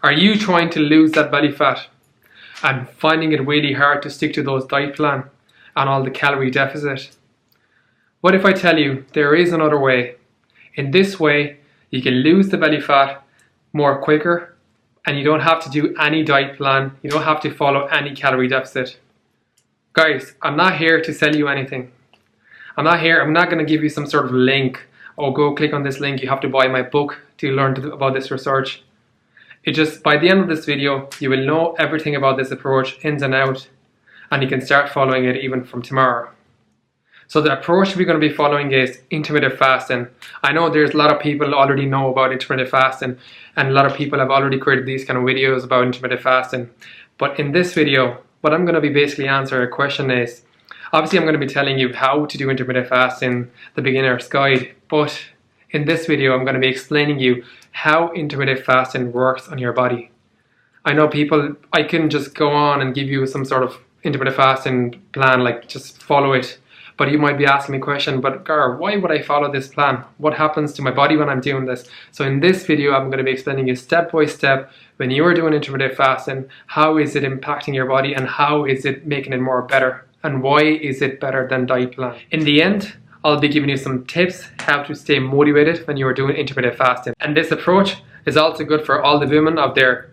Are you trying to lose that belly fat and finding it really hard to stick to those diet plan and all the calorie deficit? What if I tell you there is another way? In this way, you can lose the belly fat more quicker and you don't have to do any diet plan. You don't have to follow any calorie deficit. Guys, I'm not here to sell you anything. I'm not going to give you some sort of link. Oh, go click on this link. You have to buy my book to learn about this research. It just, by the end of this video, you will know everything about this approach, ins and out, and you can start following it even from tomorrow. So the approach we're going to be following is intermittent fasting. I know there's a lot of people already know about intermittent fasting, and a lot of people have already created these kind of videos about intermittent fasting. But in this video, what I'm going to be basically answering a question is, obviously I'm going to be telling you how to do intermittent fasting, the beginner's guide, but in this video I'm going to be explaining you how intermittent fasting works on your body. I know people, I can just go on and give you some sort of intermittent fasting plan, like just follow it. But you might be asking me a question, but Gar, why would I follow this plan? What happens to my body when I'm doing this? So in this video, I'm going to be explaining you step by step, when you are doing intermittent fasting, how is it impacting your body and how is it making it more better? And why is it better than diet plan? In the end, I'll be giving you some tips how to stay motivated when you are doing intermittent fasting. And this approach is also good for all the women out there,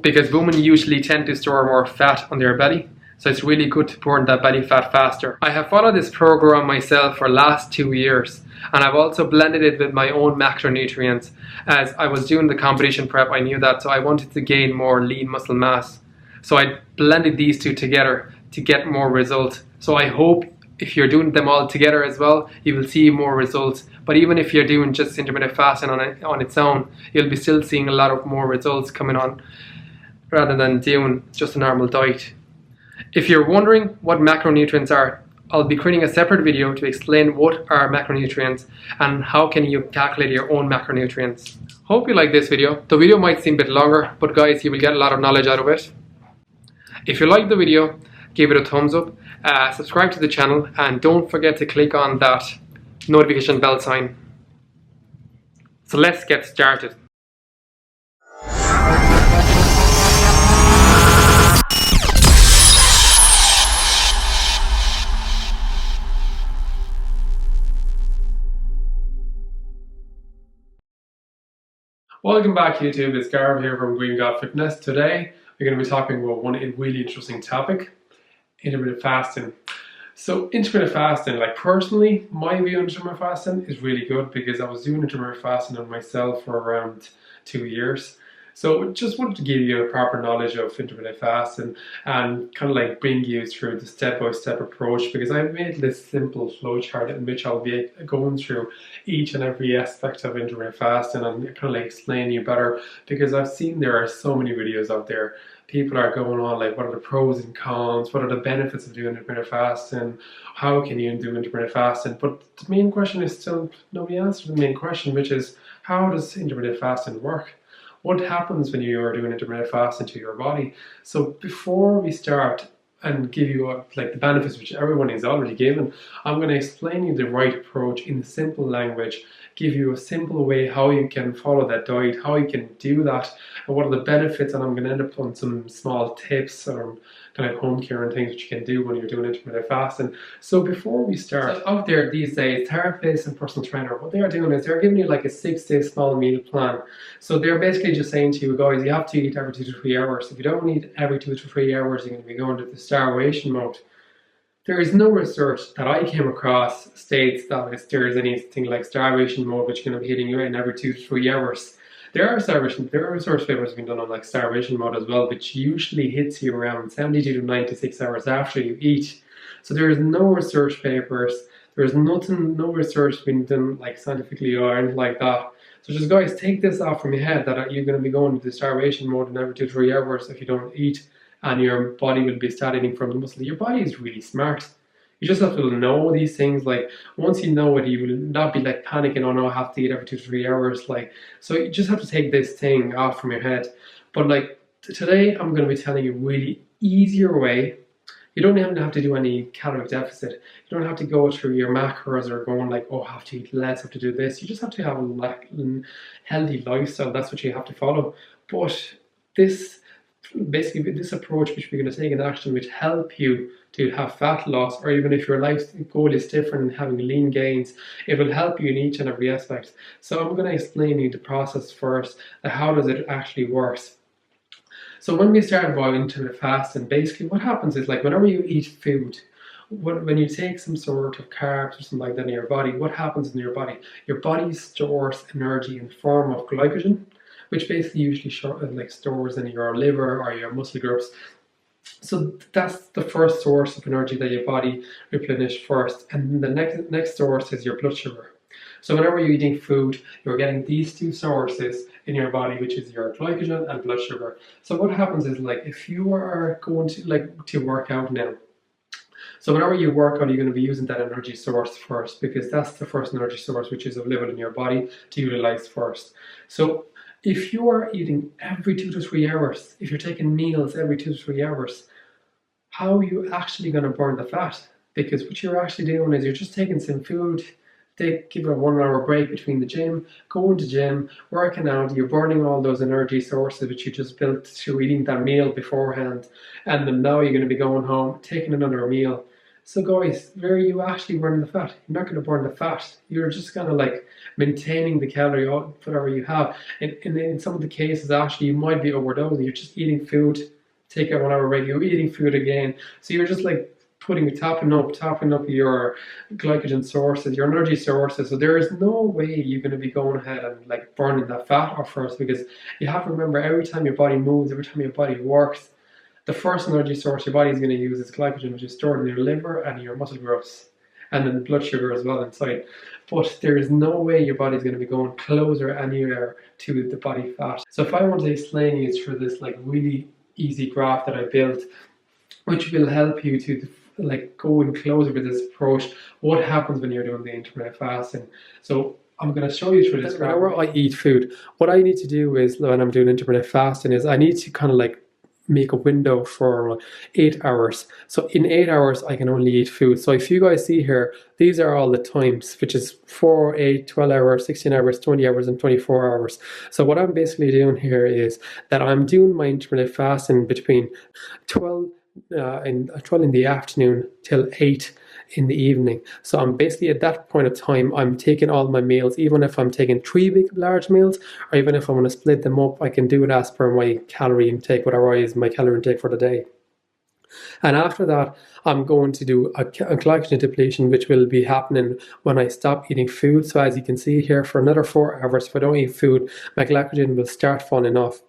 because women usually tend to store more fat on their belly. So it's really good to burn that belly fat faster. I have followed this program myself for the last 2 years, and I've also blended it with my own macronutrients. As I was doing the competition prep, I knew that, so I wanted to gain more lean muscle mass. So I blended these two together to get more results. So I hope if you're doing them all together as well, you will see more results. But even if you're doing just intermittent fasting on its own, you'll be still seeing a lot of more results coming on rather than doing just a normal diet. If you're wondering what macronutrients are, I'll be creating a separate video to explain what are macronutrients and how can you calculate your own macronutrients. Hope you like this video. The video might seem a bit longer, but guys, you will get a lot of knowledge out of it. If you like the video, give it a thumbs up, subscribe to the channel, and don't forget to click on that notification bell sign. So let's get started. Welcome back YouTube, it's Garb here from Green God Fitness. Today we're going to be talking about one really interesting topic, intermittent fasting. So intermittent fasting, like personally, my view on intermittent fasting is really good because I was doing intermittent fasting on myself for around 2 years. So just wanted to give you a proper knowledge of intermittent fasting and kind of like bring you through the step-by-step approach, because I've made this simple flow chart in which I'll be going through each and every aspect of intermittent fasting and kind of like explain you better, because I've seen there are so many videos out there. People are going on like, what are the pros and cons, what are the benefits of doing intermittent fasting, how can you do intermittent fasting? But the main question is still nobody answered the main question, which is, how does intermittent fasting work? What happens when you are doing intermittent fasting to your body? So before we start and give you like the benefits which everyone is already given, I'm going to explain you the right approach in simple language, give you a simple way how you can follow that diet, how you can do that, and what are the benefits, and I'm going to end up on some small tips or kind of home care and things which you can do when you're doing intermittent fasting. So before we start, out there these days, therapists and personal trainer, what they are doing is they're giving you like a 6-day small meal plan. So they're basically just saying to you guys, you have to eat every 2 to 3 hours. If you don't eat every 2 to 3 hours, you're going to be going to the starvation mode. There is no research that I came across states that there is anything like starvation mode which is going to be hitting you in every 2 to 3 hours. There are research papers being done on like starvation mode as well, which usually hits you around 72 to 96 hours after you eat. So there is no research papers, there's no research being done like scientifically or anything like that. So just guys, take this off from your head that you're going to be going into starvation mode in every 2 to 3 hours if you don't eat, and your body will be starting from the muscle. Your body is really smart. You just have to know these things. Like once you know it, you will not be like panicking, oh no, I have to eat every 2 to 3 hours. Like, so you just have to take this thing off from your head. But like today, I'm going to be telling you a really easier way. You don't even have to do any calorie deficit. You don't have to go through your macros or going like, oh, I have to eat less, I have to do this. You just have to have a healthy lifestyle. That's what you have to follow. But this basically this approach which we're going to take in action which help you to have fat loss, or even if your life goal is different and having lean gains, it will help you in each and every aspect. So I'm going to explain you the process first, how does it actually works. So when we start about intermittent fasting, basically what happens is like whenever you eat food, when you take some sort of carbs or something like that in your body, what happens in your body? Your body stores energy in the form of glycogen, which basically usually stores in your liver or your muscle groups. So that's the first source of energy that your body replenishes first, and the next source is your blood sugar. So whenever you're eating food, you're getting these two sources in your body, which is your glycogen and blood sugar. So what happens is like if you are going to work out now, so whenever you work out, you're going to be using that energy source first, because that's the first energy source which is available in your body to utilize first. So if you are eating every 2 to 3 hours, if you're taking meals every 2 to 3 hours, how are you actually going to burn the fat? Because what you're actually doing is you're just taking some food, give a 1 hour break between the gym, going to gym, working out, you're burning all those energy sources which you just built through eating that meal beforehand, and then now you're going to be going home, taking another meal. So guys, where are you actually burning the fat? You're not going to burn the fat. You're just kind of like maintaining the calorie, whatever you have. And in some of the cases, actually, you might be overdosing. You're just eating food, take a 1 hour break, you're eating food again. So you're just like topping up your glycogen sources, your energy sources. So there is no way you're going to be going ahead and like burning that fat off first, because you have to remember every time your body moves, every time your body works, the first energy source your body is going to use is glycogen, which is stored in your liver and your muscle groups, and then blood sugar as well inside. But there is no way your body is going to be going closer anywhere to the body fat. So if I want to explain you through this like really easy graph that I built, which will help you to like go in closer with this approach, what happens when you're doing the intermittent fasting. So I'm going to show you through this graph. Whenever I eat food, what I need to do is when I'm doing intermittent fasting is I need to kind of like make a window for 8 hours. So in 8 hours, I can only eat food. So if you guys see here, these are all the times, which is 4, 8, 12 hours, 16 hours, 20 hours, and 24 hours. So what I'm basically doing here is that I'm doing my intermittent fasting between 12 in the afternoon till 8 in the evening. So I'm basically at that point of time, I'm taking all my meals, even if I'm taking 3 big large meals, or even if I want to split them up, I can do it as per my calorie intake, whatever is my calorie intake for the day. And after that, I'm going to do a glycogen depletion, which will be happening when I stop eating food. So as you can see here, for another 4 hours, if I don't eat food, my glycogen will start falling off.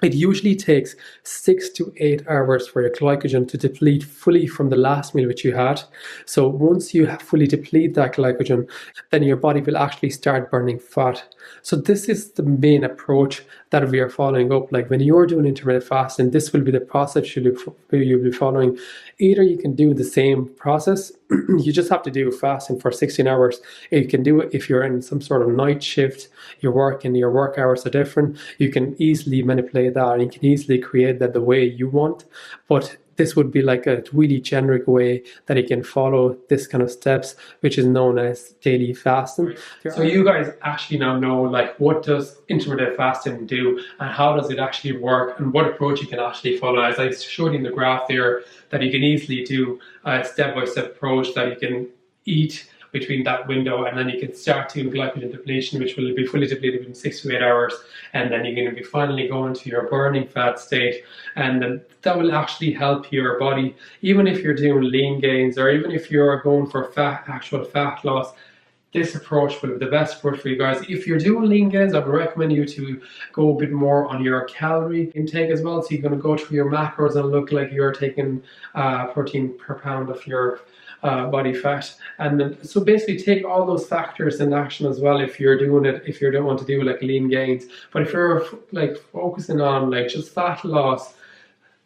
It usually takes 6 to 8 hours for your glycogen to deplete fully from the last meal which you had. So once you have fully deplete that glycogen, then your body will actually start burning fat. So this is the main approach that we are following up. Like when you're doing intermittent fasting, this will be the process you'll be following. Either you can do the same process, you just have to do fasting for 16 hours. You can do it if you're in some sort of night shift, your work hours are different. You can easily manipulate that, and you can easily create that the way you want. But this would be like a really generic way that you can follow this kind of steps, which is known as daily fasting. So you guys actually now know like what does intermittent fasting do and how does it actually work and what approach you can actually follow. As I showed you in the graph there, that you can easily do a step-by-step approach that you can eat between that window, and then you can start doing glycogen depletion, which will be fully depleted in 6 to 8 hours, and then you're going to be finally going to your burning fat state, and then that will actually help your body, even if you're doing lean gains or even if you're going for actual fat loss. This approach will be the best approach for you guys. If you're doing lean gains, I would recommend you to go a bit more on your calorie intake as well. So you're going to go through your macros and look like you're taking protein per pound of your body fat. And then, so basically take all those factors in action as well if you're doing it, if you don't want to do like lean gains. But if you're like focusing on like just fat loss,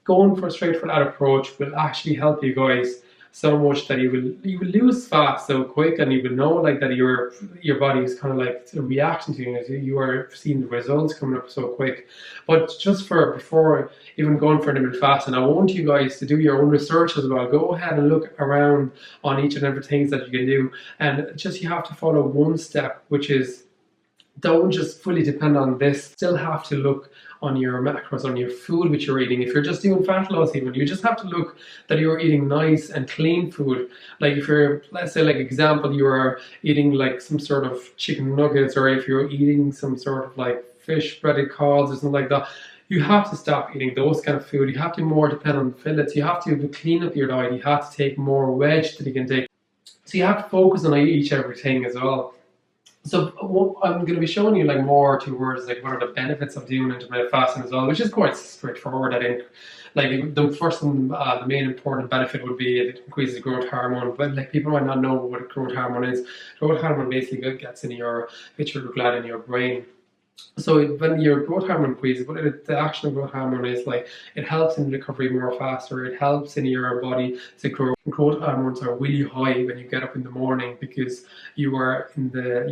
going straight for that approach will actually help you guys so much that you will lose fat so quick, and you will know like that your body is kind of like reacting to it. You are seeing the results coming up so quick. But just for before even going for intermittent fasting, I want you guys to do your own research as well. Go ahead and look around on each and every things that you can do, and just you have to follow one step, which is don't just fully depend on this. Still have to look on your macros, on your food which you're eating. If you're just doing fat loss, even you just have to look that you're eating nice and clean food. Like if you're, let's say, like example, you are eating like some sort of chicken nuggets, or if you're eating some sort of like fish breaded calls or something like that, you have to stop eating those kind of food. You have to more depend on fillets. You have to clean up your diet. You have to take more veg that you can take. So you have to focus on each everything as well. So I'm going to be showing you like more towards like what are the benefits of doing intermittent fasting as well, which is quite straightforward. I think like the first and the main important benefit would be it increases growth hormone. But like people might not know what growth hormone is. Growth hormone basically gets in your pituitary gland in your brain. So when your growth hormone increases, the action of growth hormone is like it helps in recovery more faster. It helps in your body to grow. Growth hormones are really high when you get up in the morning, because you're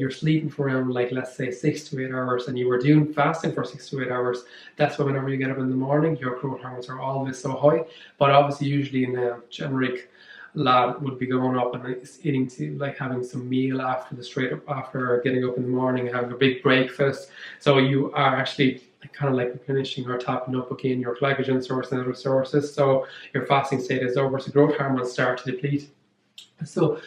sleeping for around like let's say 6 to 8 hours, and you were doing fasting for 6 to 8 hours. That's why whenever you get up in the morning, your growth hormones are always so high. But obviously, usually in the generic lad would be going up and eating to like having some meal after getting up in the morning, having a big breakfast. So you are actually kind of like replenishing or topping up again your glycogen source and other sources. So your fasting state is over, so growth hormones start to deplete. So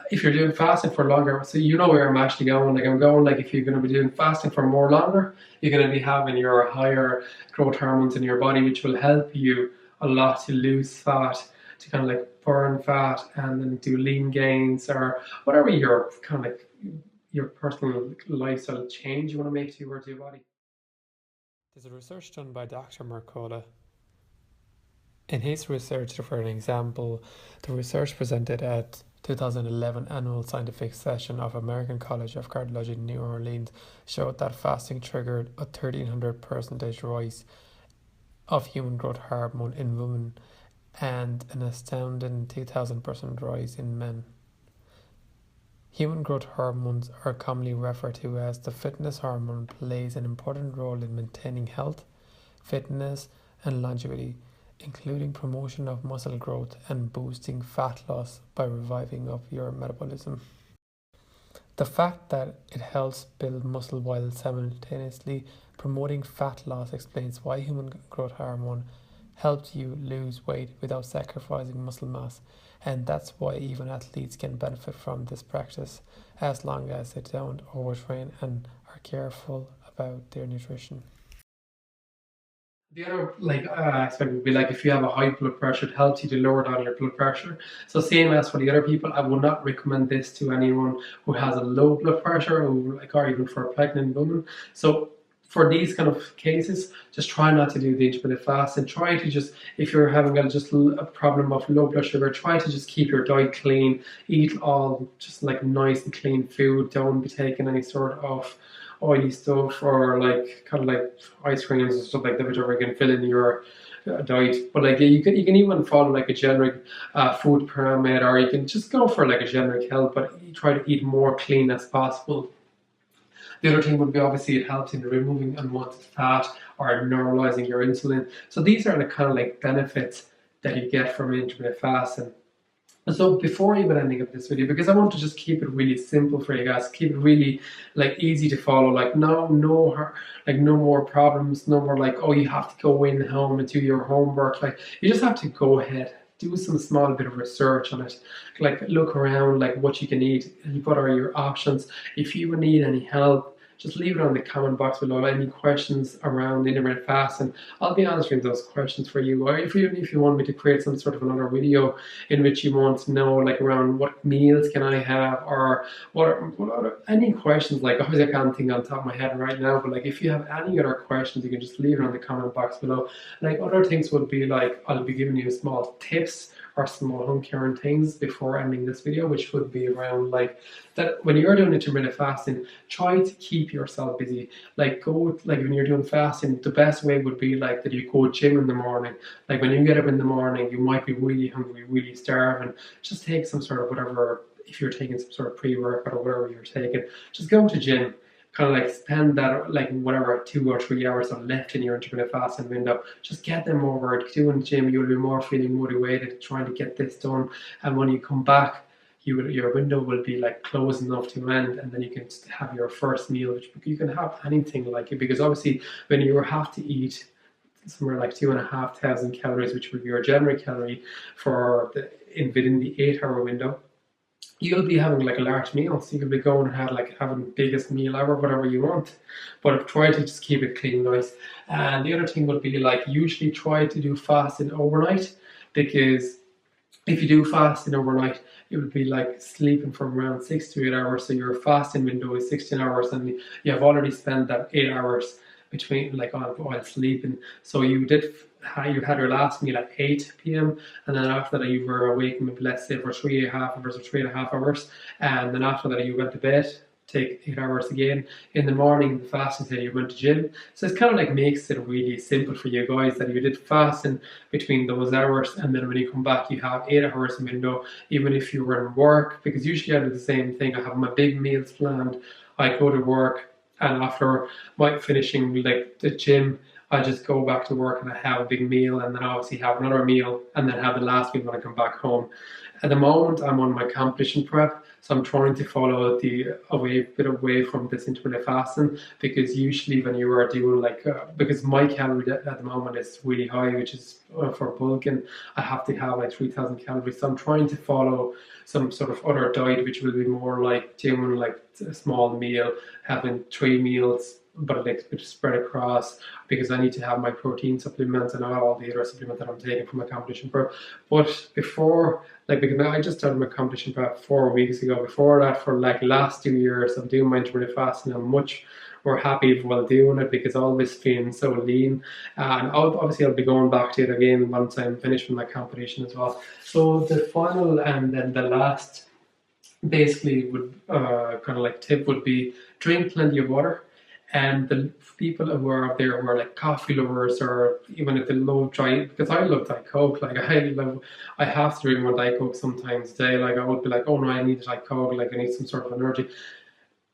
if you're doing fasting for longer, so you know where I'm actually going. Like I'm going like if you're going to be doing fasting for more longer, you're going to be having your higher growth hormones in your body, which will help you a lot to lose fat, to kind of like burn fat and then do lean gains or whatever your kind of like your personal lifestyle change you want to make towards your body. There's a research done by Dr. Mercola. In his research, for an example, the research presented at 2011 annual scientific session of American College of Cardiology in New Orleans showed that fasting triggered a 1300% rise of human growth hormone in women and an astounding 2000% rise in men. Human growth hormones are commonly referred to as the fitness hormone, plays an important role in maintaining health, fitness, and longevity, including promotion of muscle growth and boosting fat loss by reviving up your metabolism. The fact that it helps build muscle while simultaneously promoting fat loss explains why human growth hormone helps you lose weight without sacrificing muscle mass, and that's why even athletes can benefit from this practice as long as they don't overtrain and are careful about their nutrition. The other aspect would be like if you have a high blood pressure, it helps you to lower down your blood pressure. So same as for the other people, I would not recommend this to anyone who has a low blood pressure or even for a pregnant woman. So for these kind of cases, just try not to do the intermittent fast, and try to just, if you're having a problem of low blood sugar, try to just keep your diet clean, eat all just like nice and clean food. Don't be taking any sort of oily stuff or like kind of like ice creams and stuff like that, whichever you can fill in your diet. But like you can even follow like a generic food pyramid, or you can just go for like a generic health, but you try to eat more clean as possible. The other thing would be obviously it helps in removing unwanted fat or normalizing your insulin. So these are the kind of like benefits that you get from intermittent fasting. So before even ending up this video, because I want to just keep it really simple for you guys, keep it really like easy to follow, like no more problems, no more like, oh, you have to go in home and do your homework. Like you just have to go ahead, do some small bit of research on it, like look around like what you can eat, what are your options. If you need any help, just leave it on the comment box below. Any questions around intermittent fasting, I'll be answering those questions for you. Or if you want me to create some sort of another video in which you want to know like around what meals can I have, or any questions, like obviously I can't think on top of my head right now, but like if you have any other questions, you can just leave it on the comment box below. Like other things would be like I'll be giving you small tips or small home care and things before ending this video, which would be around like that when you're doing intermittent fasting, try to keep yourself busy. Like when you're doing fasting, the best way would be like that you go gym in the morning. Like when you get up in the morning, you might be really hungry, really starving. Just take some sort of whatever, if you're taking some sort of pre-workout or whatever you're taking, just go to gym. Kind of like spend that like whatever 2 or 3 hours are left in your intermittent fasting window. Just get them over. Doing the gym, you'll be more feeling motivated, trying to get this done. And when you come back, your window will be like close enough to end, and then you can have your first meal, which you can have anything like it, because obviously when you have to eat somewhere like 2,500 calories, which would be your general calorie within the 8-hour window, you'll be having like a large meal. So you could be going and having the biggest meal ever, whatever you want. But try to just keep it clean, guys. And the other thing would be like usually try to do fasting overnight, because if you do fasting overnight, it would be like sleeping for around 6 to 8 hours. So your fasting window is 16 hours, and you have already spent that 8 hours between while sleeping. So you had your last meal at 8 p.m. and then after that you were awake maybe let's say for 3.5 hours or 3.5 hours, and then after that you went to bed, take 8 hours again. In the morning, the fasting day, you went to gym. So it's kind of like makes it really simple for you guys that you did fasting between those hours, and then when you come back, you have 8 hours in window, even if you were in work, because usually I do the same thing. I have my big meals planned. I go to work, and after my finishing like the gym, I just go back to work and I have a big meal, and then obviously have another meal, and then have the last meal when I come back home. At the moment, I'm on my competition prep, so I'm trying to follow a bit away from this intermittent fasting, because usually when you are doing because my calorie at the moment is really high, which is for bulking, I have to have like 3,000 calories. So I'm trying to follow some sort of other diet, which will be more like doing like a small meal, having 3 meals, but like spread across, because I need to have my protein supplements and all the other supplements that I'm taking from my competition prep. But before, because I just started my competition prep 4 weeks ago. Before that, for like last 2 years, I'm doing my intermittent fasting. I'm much more happy while doing it, because I've always feeling so lean. And obviously I'll be going back to it again once I'm finished with my competition as well. So the final and then the last basically would kind of like tip would be drink plenty of water. And the people who are out there who are like coffee lovers, or even if they love because I love Diet Coke, like I have to drink my Diet Coke sometimes a day. Like I would be like, oh no, I need a Diet Coke, like I need some sort of energy.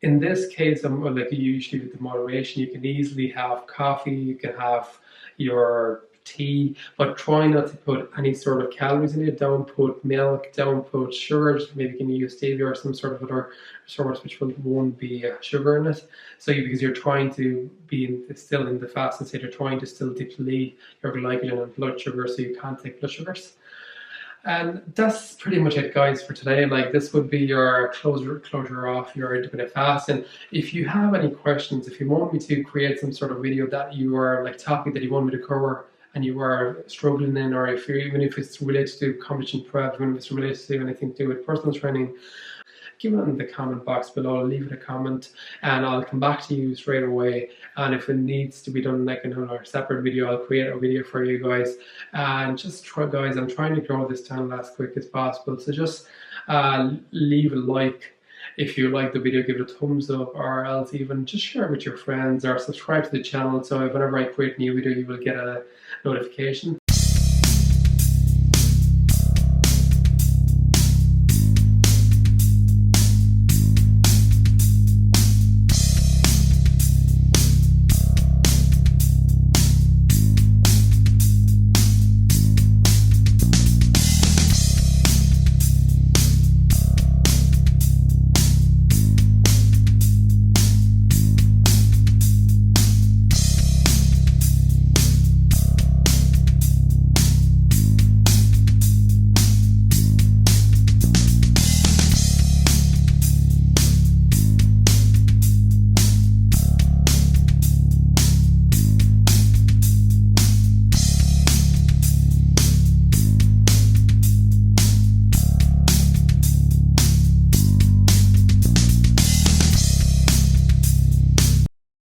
In this case, like usually with the moderation, you can easily have coffee, you can have your tea, but try not to put any sort of calories in it. Don't put milk, don't put sugars. Maybe you can use stevia or some sort of other source which won't be sugar in it. So because you're trying to be still in the fasting state, you're trying to still deplete your glycogen and blood sugar, so you can't take blood sugars. And that's pretty much it, guys, for today. Like this would be your closure off your intermittent fast. And if you have any questions, if you want me to create some sort of video that you are like topic that you want me to cover and you are struggling in, or even if it's related to competition prep, even if it's related to anything to do with personal training, give it in the comment box below. Leave it a comment and I'll come back to you straight away. And if it needs to be done like another separate video, I'll create a video for you guys. And just try, guys, I'm trying to grow this channel as quick as possible, so just leave a like if you like the video, give it a thumbs up, or else even just share it with your friends, or subscribe to the channel, so whenever I create a new video you will get a notification.